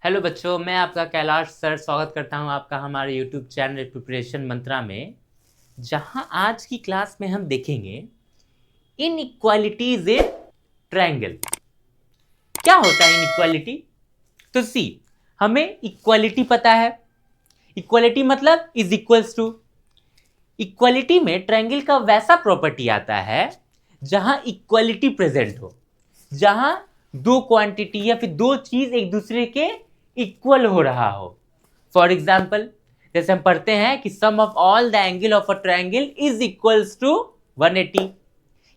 Hello बच्चों, मैं आपका कैलाश सर स्वागत करता हूं आपका हमारे यूट्यूब चैनल प्रिपरेशन मंत्रा में, जहां आज की क्लास में हम देखेंगे इनइक्वालिटीज इन ट्रायंगल। क्या होता है इनइक्वालिटी? तो सी, हमें इक्वालिटी पता है। इक्वालिटी मतलब इज इक्वल्स टू। इक्वालिटी में ट्रायंगल का वैसा प्रॉपर्टी आता है जहां इक्वालिटी प्रेजेंट हो, जहां दो क्वांटिटी या फिर दो चीज एक दूसरे के इक्वल हो रहा हो। फॉर एग्जाम्पल, जैसे हम पढ़ते हैं कि sum of all the angle of a triangle is equals to 180।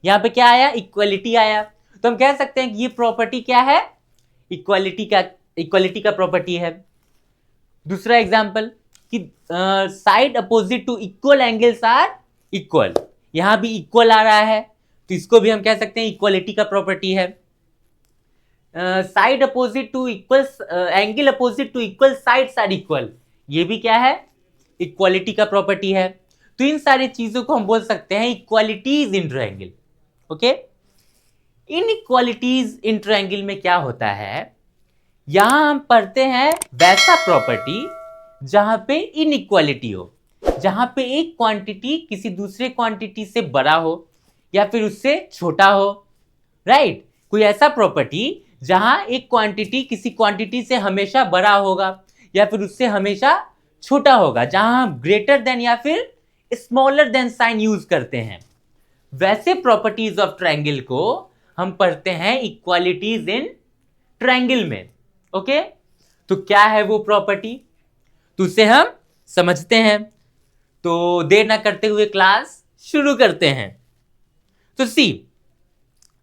यहां पे क्या आया? इक्वालिटी आया। तो हम कह सकते हैं कि ये प्रॉपर्टी क्या है? इक्वालिटी का प्रॉपर्टी है। दूसरा एग्जाम्पल कि side opposite to equal angles are equal. यहां भी इक्वल आ रहा है, तो इसको भी हम कह सकते हैं इक्वालिटी का प्रॉपर्टी है। Side opposite to equal angle opposite to equal sides are equal, ये भी क्या है? इक्वालिटी का प्रॉपर्टी है। तो इन सारी चीजों को हम बोल सकते हैं equalities in triangle. Okay, in equalities in triangle में क्या होता है? यहां हम पढ़ते हैं वैसा प्रॉपर्टी जहां पे इनइक्वालिटी हो, जहां पे एक क्वांटिटी किसी दूसरे क्वांटिटी से बड़ा हो या फिर उससे छोटा हो। राइट? कोई ऐसा प्रॉपर्टी जहां एक क्वांटिटी किसी क्वांटिटी से हमेशा बड़ा होगा या फिर उससे हमेशा छोटा होगा, जहां हम ग्रेटर देन या फिर स्मॉलर देन साइन यूज करते हैं। वैसे प्रॉपर्टीज ऑफ ट्रायंगल को हम पढ़ते हैं इक्वालिटीज इन ट्रायंगल में। ओके, तो क्या है वो प्रॉपर्टी, तो उसे हम समझते हैं। तो देर ना करते हुए क्लास शुरू करते हैं। तो सी,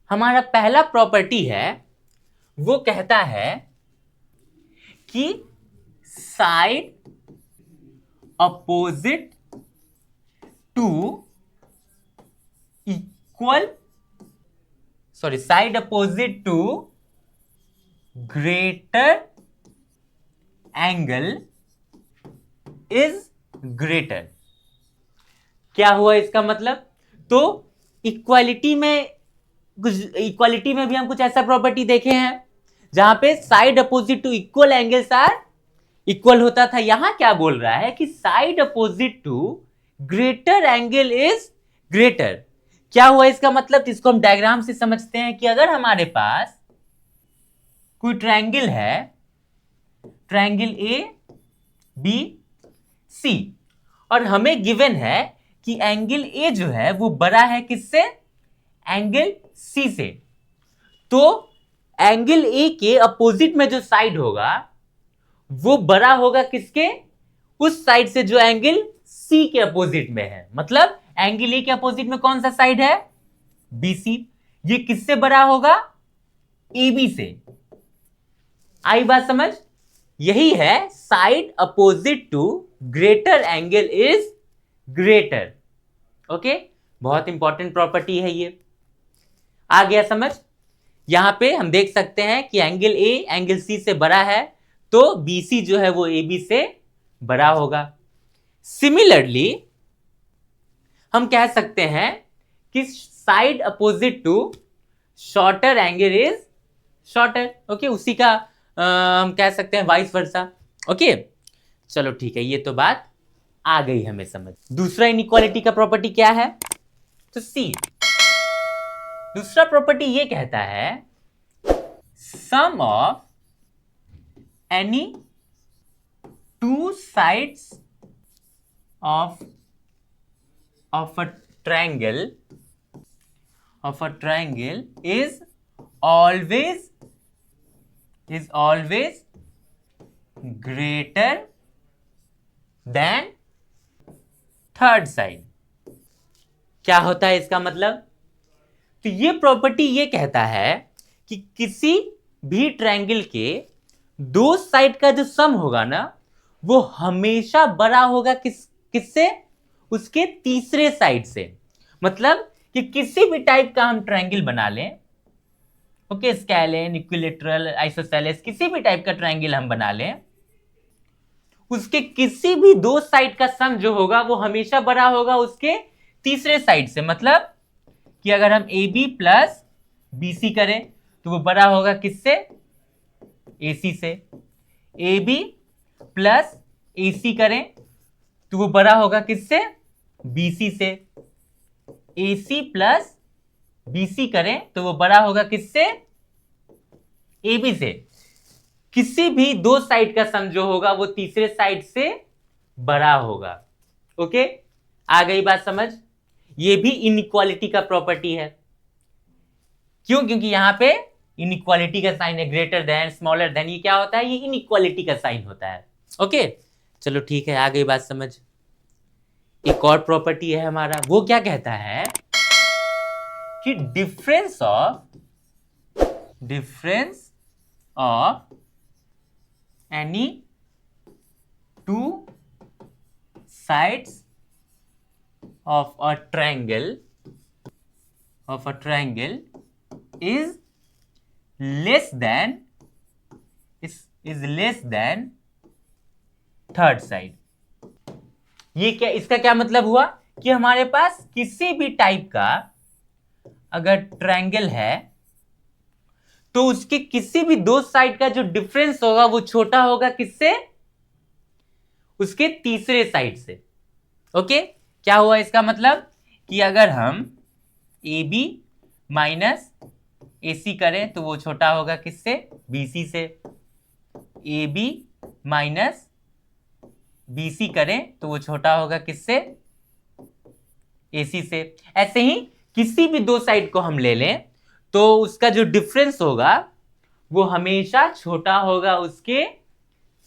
हमारा पहला प्रॉपर्टी है, वो कहता है कि side opposite to equal side opposite to greater angle is greater. क्या हुआ इसका मतलब? तो इक्वालिटी में भी हम कुछ ऐसा प्रॉपर्टी देखे हैं जहां पे side opposite to equal angles are equal होता था। यहां क्या बोल रहा है कि side opposite to greater angle is greater. क्या हुआ इसका मतलब? इसको हम डायग्राम से समझते हैं कि अगर हमारे पास कोई ट्रायंगल है, ट्रायंगल ए बी सी, और हमें गिवन है कि एंगल ए जो है वो बड़ा है किससे? एंगल सी से। तो एंगल ए के अपोजिट में जो साइड होगा वो बड़ा होगा किसके? उस साइड से जो एंगल सी के अपोजिट में है। मतलब एंगल ए के अपोजिट में कौन सा साइड है? बीसी। ये किससे बड़ा होगा? एबी से। आई बात समझ? यही है side opposite to greater angle is greater. Okay, बहुत इंपॉर्टेंट प्रॉपर्टी है ये। आ गया समझ? यहां पे हम देख सकते हैं कि एंगल ए एंगल सी से बड़ा है, तो बीसी जो है वो एबी से बड़ा होगा। सिमिलरली हम कह सकते हैं कि side opposite to shorter angle is shorter. Okay, उसी का हम कह सकते हैं वाइस वर्सा। ओके, चलो ठीक है, ये तो बात आ गई हमें समझ। दूसरा इनइक्वालिटी का प्रॉपर्टी क्या है? तो सी, दूसरा प्रॉपर्टी ये कहता है sum of any two sides of a triangle is always greater than third side. क्या होता है इसका मतलब? तो ये प्रॉपर्टी ये कहता है कि किसी भी ट्रायंगल के दो साइड का जो सम होगा ना, वो हमेशा बड़ा होगा किससे? उसके तीसरे साइड से। मतलब कि किसी भी टाइप का हम ट्रायंगल बना लें, ओके, स्केलेन, इक्विलेटरल, आइसोसेलेस, किसी भी टाइप का ट्रायंगल हम बना लें, उसके किसी भी दो साइड का सम जो होगा वो हमेशा बड़ा होगा उसके तीसरे साइड से। मतलब कि अगर हम A B plus B C करें तो वो बड़ा होगा किससे? AC से। ए बी प्लस ए सी करें तो वो बड़ा होगा किससे? बी सी से। ए सी प्लस बी सी करें तो वो बड़ा होगा किससे? ए बी से। किसी भी दो साइड का सम जो होगा वो तीसरे साइड से बड़ा होगा। ओके, आ गई बात समझ? ये भी इनइक्वालिटी का प्रॉपर्टी है। क्यों? क्योंकि यहां पे इनइक्वालिटी का साइन है, ग्रेटर देन, स्मॉलर देन, ये क्या होता है? ये इनइक्वालिटी का साइन होता है। ओके, चलो ठीक है, आ गई बात समझ। एक और प्रॉपर्टी है हमारा, वो क्या कहता है कि difference of any to sides of a triangle is less than third side। ये क्या, इसका क्या मतलब हुआ कि हमारे पास किसी भी टाइप का अगर ट्रायंगल है तो उसके किसी भी दो साइड का जो डिफरेंस होगा वो छोटा होगा किससे? उसके तीसरे साइड से। ओके, क्या हुआ इसका मतलब कि अगर हम ए बी माइनस ए सी करें तो वो छोटा होगा किससे? बी सी से। A B minus B C करें तो वो छोटा होगा किससे? ए सी से। ऐसे ही किसी भी दो साइड को हम ले लें तो उसका जो डिफरेंस होगा वो हमेशा छोटा होगा उसके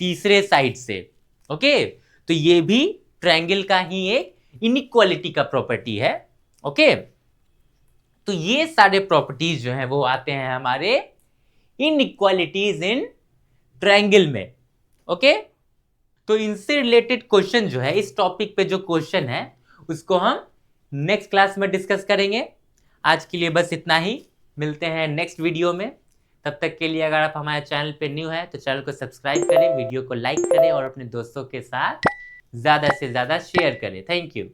तीसरे साइड से। ओके, तो ये भी ट्रायंगल का ही एक इनइक्वालिटी का प्रॉपर्टी है। ओके, तो ये सारे प्रॉपर्टीज जो हैं वो आते हैं हमारे इनइक्वालिटीज इन ट्रायंगल में। ओके, तो इनसे रिलेटेड क्वेश्चन जो है, इस टॉपिक पे जो क्वेश्चन है उसको हम नेक्स्ट क्लास में डिस्कस करेंगे। आज के लिए बस इतना ही, मिलते हैं नेक्स्ट वीडियो में। तब तक के लिए अगर आप हमारे चैनल पे न्यू है तो चैनल को सब्सक्राइब करें, वीडियो को लाइक करें और अपने दोस्तों के साथ ज़्यादा से ज़्यादा शेयर करें। Thank you.